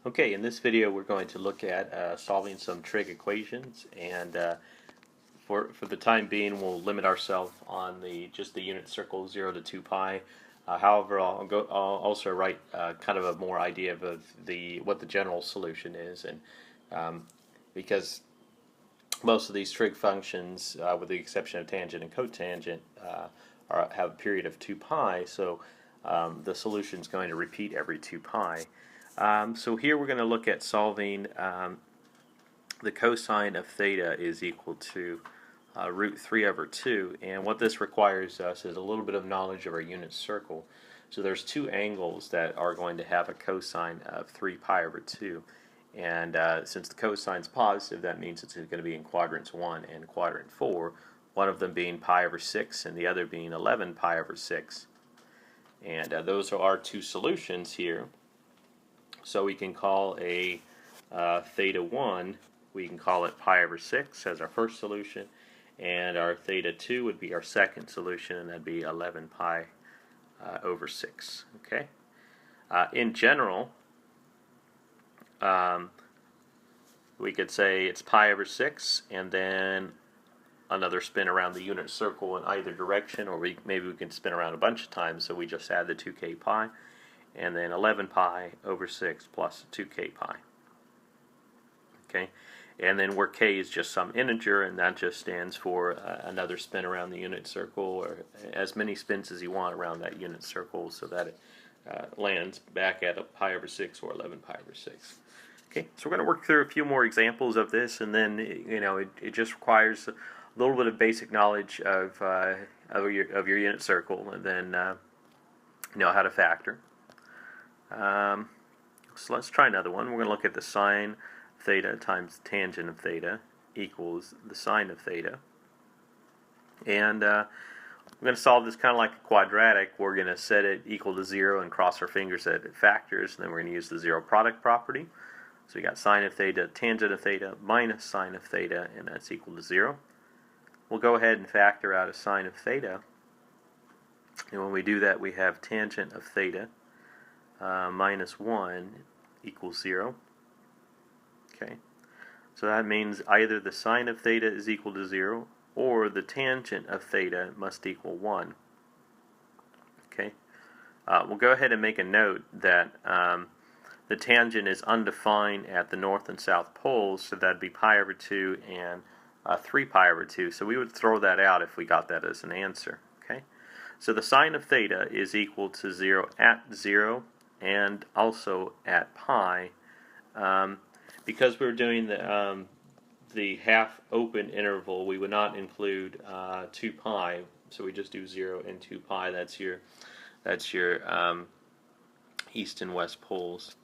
Okay, in this video we're going to look at solving some trig equations, and for the time being we'll limit ourselves on just the unit circle 0 to 2 pi. However, I'll also write kind of a more idea of what the general solution is, and because most of these trig functions, with the exception of tangent and cotangent, have a period of 2 pi, so the solution is going to repeat every 2 pi. So here we're going to look at solving the cosine of theta is equal to root 3 over 2, and what this requires us is a little bit of knowledge of our unit circle. So there's two angles that are going to have a cosine of 3 pi over 2, and since the cosine is positive, that means it's going to be in quadrants 1 and quadrant 4, one of them being pi over 6 and the other being 11 pi over 6. And those are our two solutions here. So we can call a theta 1, we can call it pi over 6 as our first solution, and our theta 2 would be our second solution, and that'd be 11 pi over 6. Okay. In general, we could say it's pi over 6 and then another spin around the unit circle in either direction, or maybe we can spin around a bunch of times, so we just add the 2k pi, and then 11 pi over 6 plus 2k pi. Okay, and then where k is just some integer, and that just stands for another spin around the unit circle, or as many spins as you want around that unit circle, so that it lands back at a pi over 6 or 11 pi over 6. Okay, so we're going to work through a few more examples of this, and then it just requires a little bit of basic knowledge of your unit circle, and then know how to factor. So let's try another one. We're going to look at the sine theta times tangent of theta equals the sine of theta. And we're going to solve this kind of like a quadratic. We're going to set it equal to 0 and cross our fingers that it factors, and then we're going to use the zero product property. So we got sine of theta, tangent of theta, minus sine of theta, and that's equal to 0. We'll go ahead and factor out a sine of theta. And when we do that, we have tangent of theta minus 1 equals 0. Okay, so that means either the sine of theta is equal to 0 or the tangent of theta must equal 1. Okay, we'll go ahead and make a note that the tangent is undefined at the north and south poles, so that'd be pi over 2 and 3 pi over 2, so we would throw that out if we got that as an answer. Okay, so the sine of theta is equal to 0 at 0 and also at pi. Because we're doing the half open interval, we would not include 2 pi, so we just do 0 and 2 pi. That's your east and west poles.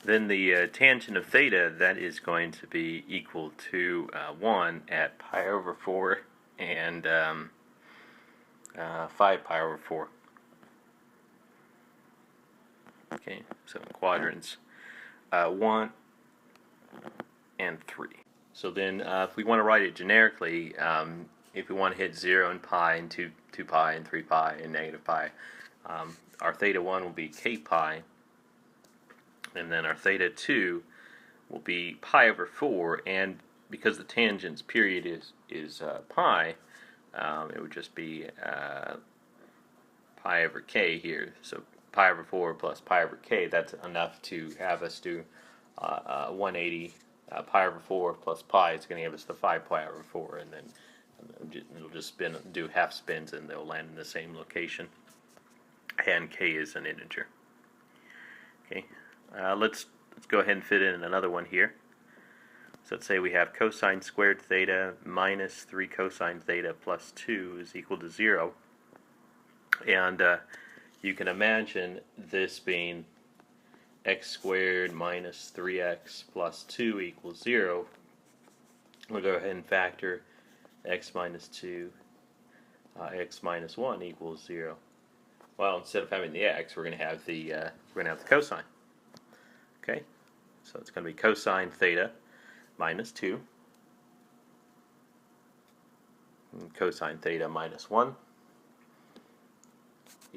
Then the tangent of theta, that is going to be equal to 1 at pi over 4 and 5 pi over 4. Okay, so quadrants 1 and 3. So then if we want to write it generically, if we want to hit 0 and pi and 2 pi and 3 pi and negative pi, our theta 1 will be k pi, and then our theta 2 will be pi over 4, and because the tangent's period is pi, it would just be pi over k here. So pi over 4 plus pi over k, that's enough to have us do 180 pi over 4 plus pi. It's going to give us the 5 pi over 4, and then it'll just do half spins, and they'll land in the same location. And k is an integer. Okay, let's go ahead and fit in another one here. So let's say we have cosine squared theta minus 3 cosine theta plus 2 is equal to 0. And you can imagine this being x squared minus 3x plus 2 equals 0. We'll go ahead and factor x minus 2, x minus 1 equals 0. Well, instead of having the x, we're going to have the cosine. Okay, so it's going to be cosine theta minus 2, and cosine theta minus 1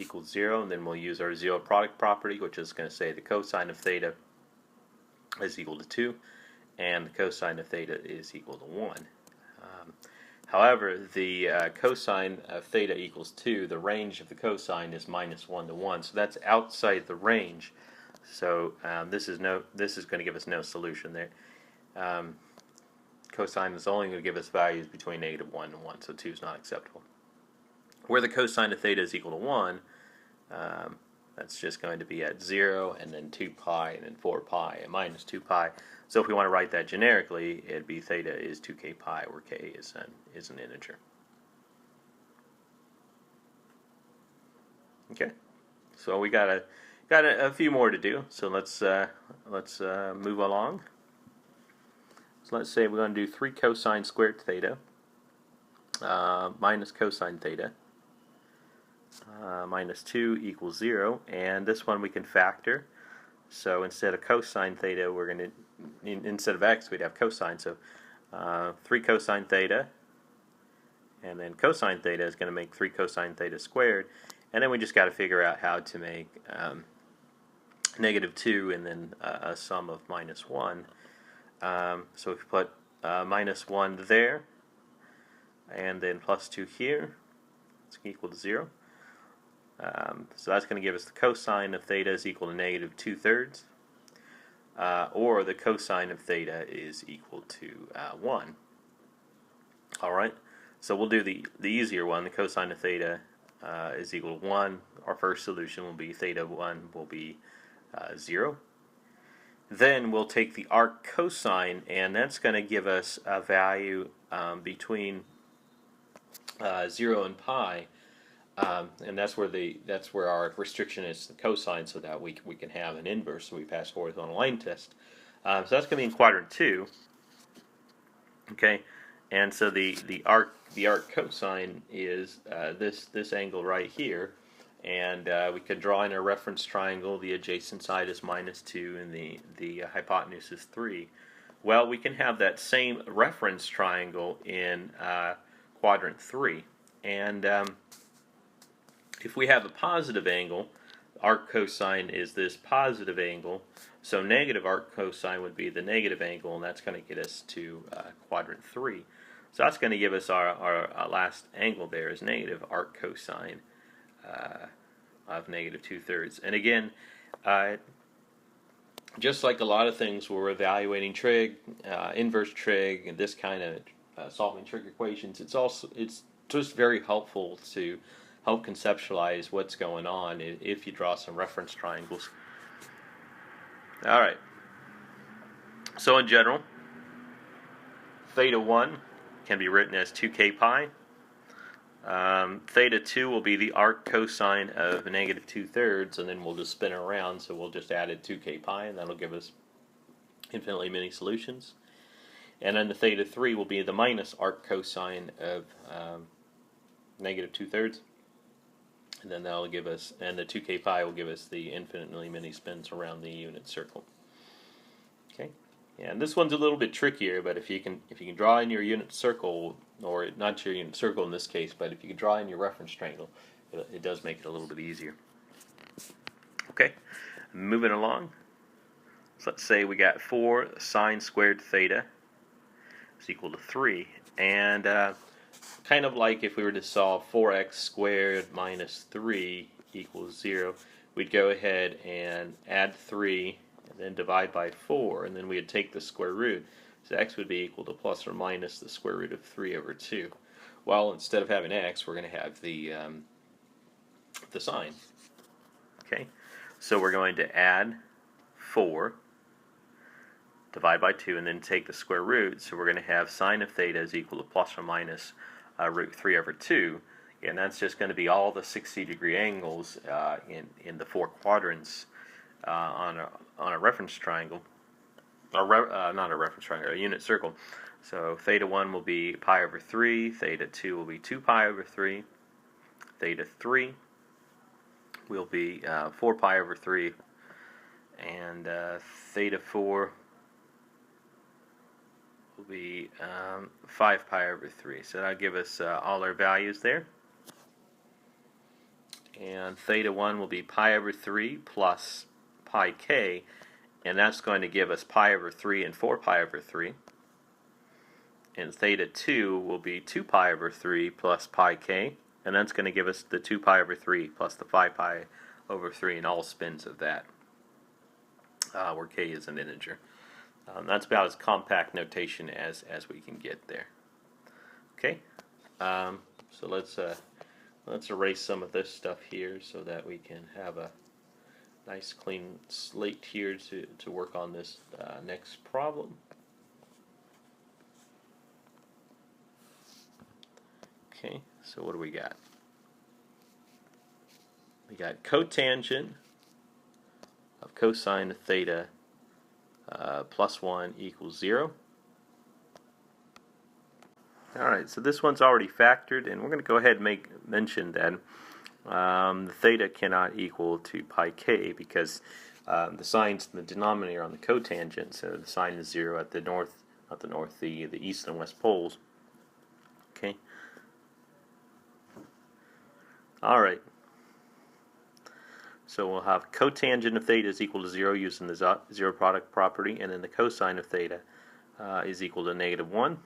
equals 0, and then we'll use our zero product property, which is going to say the cosine of theta is equal to 2, and the cosine of theta is equal to 1. However, the cosine of theta equals 2, the range of the cosine is -1 to 1, so that's outside the range. So this is going to give us no solution there. Cosine is only going to give us values between -1 and 1, so 2 is not acceptable. Where the cosine of theta is equal to 1, that's just going to be at 0, and then 2 pi, and then 4 pi, and minus 2 pi. So if we want to write that generically, it'd be theta is 2k pi, where k is an integer. Okay, so we got a few more to do. So let's move along. So let's say we're going to do 3 cosine squared theta minus cosine theta minus 2 equals 0, and this one we can factor. So instead of cosine theta, we're going to, instead of x, we'd have cosine. So 3 cosine theta, and then cosine theta is going to make 3 cosine theta squared, and then we just got to figure out how to make -2 and then a sum of -1. So if we put -1 there, and then +2 here, it's equal to 0. So that's going to give us the cosine of theta is equal to -2/3, or the cosine of theta is equal to 1. Alright, so we'll do the easier one. The cosine of theta is equal to 1. Our first solution will be theta 1 will be 0. Then we'll take the arc cosine, and that's going to give us a value between 0 and pi. And that's where our restriction is the cosine, so that we can have an inverse, so we pass horizontal line test. So that's going to be in quadrant 2. Okay, and so the arc cosine is this angle right here, and we can draw in a reference triangle. The adjacent side is -2, and the hypotenuse is 3. Well, we can have that same reference triangle in quadrant 3, and if we have a positive angle, arc cosine is this positive angle, so negative arc cosine would be the negative angle, and that's going to get us to quadrant 3. So that's going to give us our last angle there is negative arc cosine of -2/3. And again, just like a lot of things where we're evaluating trig, inverse trig, and this kind of solving trig equations, it's just very helpful to help conceptualize what's going on if you draw some reference triangles. Alright, so in general, theta 1 can be written as 2k pi. Theta 2 will be the arc cosine of -2/3, and then we'll just spin it around, so we'll just add it 2k pi, and that'll give us infinitely many solutions. And then the theta 3 will be the minus arc cosine of -2/3. And then that'll give us, and the 2k pi will give us the infinitely many spins around the unit circle. Okay, and this one's a little bit trickier, but if you can draw in your unit circle, or not your unit circle in this case, but if you can draw in your reference triangle, it does make it a little bit easier. Okay, moving along. So let's say we got 4 sine squared theta is equal to 3, and kind of like if we were to solve 4x squared minus 3 equals 0, we'd go ahead and add 3 and then divide by 4, and then we'd take the square root. So x would be equal to plus or minus the square root of 3 over 2. Well, instead of having x, we're going to have the sine. Okay, so we're going to add 4, divide by 2, and then take the square root. So we're going to have sine of theta is equal to plus or minus root 3 over 2, and that's just going to be all the 60-degree angles in the 4 quadrants on a reference triangle, or not a reference triangle, a unit circle. So theta 1 will be pi over 3, theta 2 will be 2 pi over 3, theta 3 will be 4 pi over 3, and theta 4 will be 5 pi over 3. So that'll give us all our values there. and theta 1 will be pi over 3 plus pi k, and that's going to give us pi over 3 and 4 pi over 3. And theta 2 will be 2 pi over 3 plus pi k, and that's going to give us the 2 pi over 3 plus the 5 pi over 3 and all spins of that, where k is an integer. That's about as compact notation as we can get there. Okay, so let's erase some of this stuff here so that we can have a nice clean slate here to work on this next problem. Okay, so what do we got? We got cotangent of cosine theta plus 1 equals 0. Alright, so this one's already factored, and we're going to go ahead and mention that the theta cannot equal to pi k because the sign's in the denominator on the cotangent, so the sign is 0 at the north, not the north, the east and west poles. Okay. Alright. So we'll have cotangent of theta is equal to 0 using the zero product property, and then the cosine of theta is equal to -1.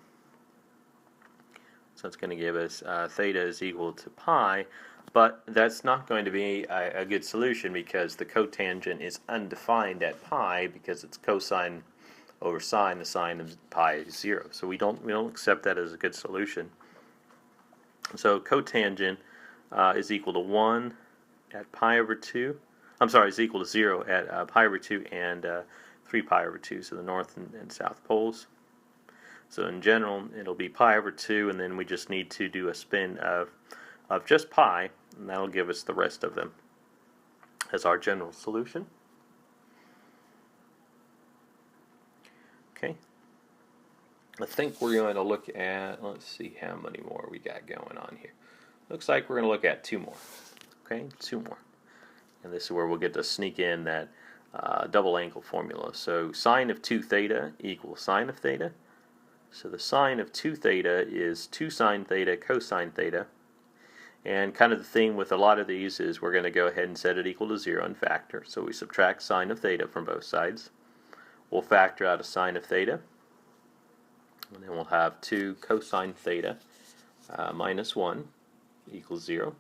So it's going to give us theta is equal to pi, but that's not going to be a good solution because the cotangent is undefined at pi because it's cosine over sine. The sine of pi is 0, so we don't accept that as a good solution. So cotangent is equal to 1 at pi over 2. I'm sorry, is equal to 0 at pi over 2 and 3 pi over 2, so the north and south poles. So in general, it'll be pi over 2, and then we just need to do a spin of just pi, and that'll give us the rest of them as our general solution. Okay. I think we're going to look at, let's see how many more we got going on here. Looks like we're going to look at 2 more. Okay, 2 more. And this is where we'll get to sneak in that double angle formula. So sine of 2 theta equals sine of theta. So the sine of 2 theta is 2 sine theta cosine theta. And kind of the thing with a lot of these is we're going to go ahead and set it equal to 0 and factor. So we subtract sine of theta from both sides. We'll factor out a sine of theta. And then we'll have 2 cosine theta minus 1 equals 0.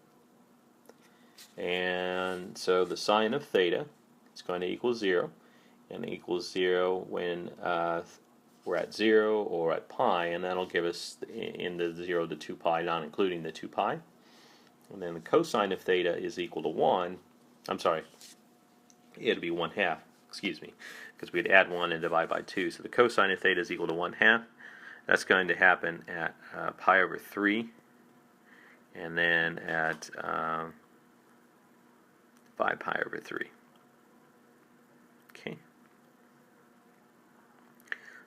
And so the sine of theta is going to equal 0. And it equals 0 when we're at 0 or at pi, and that'll give us in the 0 to 2 pi, not including the 2 pi. And then the cosine of theta is equal to 1. I'm sorry, it'll be 1/2, excuse me, because we'd add 1 and divide by 2. So the cosine of theta is equal to 1/2. That's going to happen at pi over 3, and then at 5 pi over 3. Okay.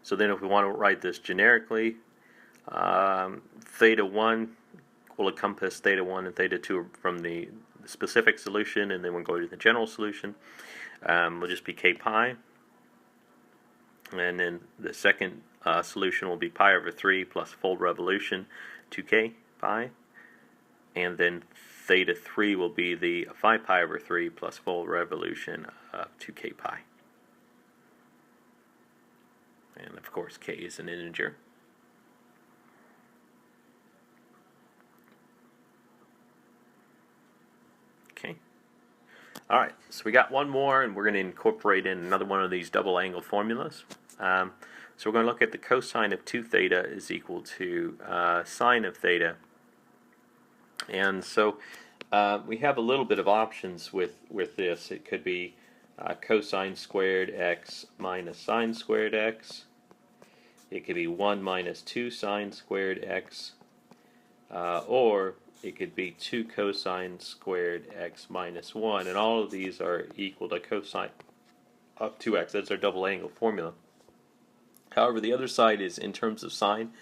So then if we want to write this generically, theta 1 will encompass theta 1 and theta 2 from the specific solution, and then we'll go to the general solution. Will just be k pi. And then the second solution will be pi over 3 plus full revolution 2k pi. And then theta 3 will be the 5 pi over 3 plus full revolution of 2k pi. And of course k is an integer. Okay. Alright, so we got one more, and we're going to incorporate in another one of these double angle formulas. So we're going to look at the cosine of 2 theta is equal to sine of theta. And so we have a little bit of options with this. It could be cosine squared x minus sine squared x. It could be 1 minus 2 sine squared x. Or it could be 2 cosine squared x minus 1. And all of these are equal to cosine of 2x. That's our double angle formula. However, the other side is in terms of sine.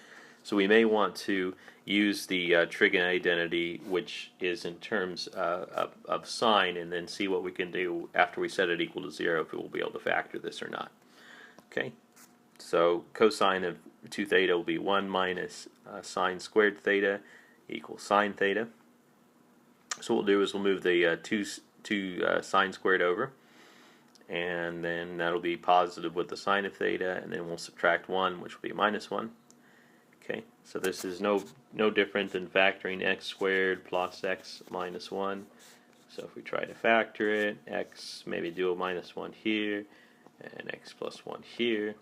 So we may want to use the Trig identity, which is in terms of sine, and then see what we can do after we set it equal to 0, if we will be able to factor this or not. Okay, so cosine of 2 theta will be 1 minus sine squared theta equals sine theta. So what we'll do is we'll move the two sine squared over, and then that'll be positive with the sine of theta, and then we'll subtract 1, which will be minus 1. Okay, so this is no different than factoring x squared plus x minus 1. So if we try to factor it, x, maybe do a minus 1 here, and x plus 1 here.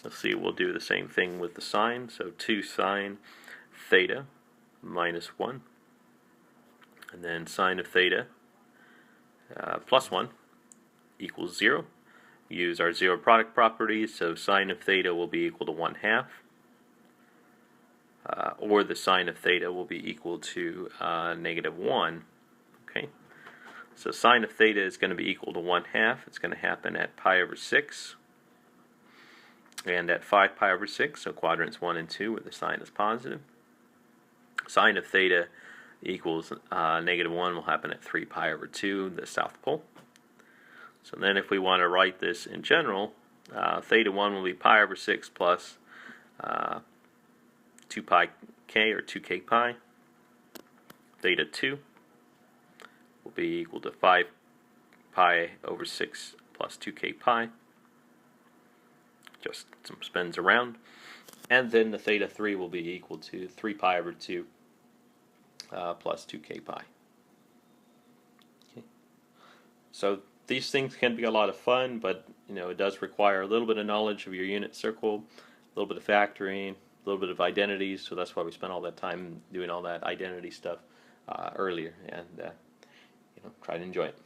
Let's see, we'll do the same thing with the sine. So 2 sine theta minus 1. And then sine of theta plus 1 equals 0. We use our zero product properties, so sine of theta will be equal to 1/2. Or the sine of theta will be equal to -1. Okay, so sine of theta is going to be equal to 1/2. It's going to happen at pi over 6 and at 5 pi over 6, so quadrants 1 and 2 where the sine is positive. Sine of theta equals -1 will happen at 3 pi over 2, the south pole. So then if we want to write this in general, theta 1 will be pi over 6 plus 2 pi k, or 2k pi. Theta 2 will be equal to 5 pi over 6 plus 2k pi. Just some spins around. And then the theta 3 will be equal to 3 pi over 2 plus 2k pi. Okay. So these things can be a lot of fun, but it does require a little bit of knowledge of your unit circle, a little bit of factoring, a little bit of identities. So that's why we spent all that time doing all that identity stuff earlier, and try to enjoy it.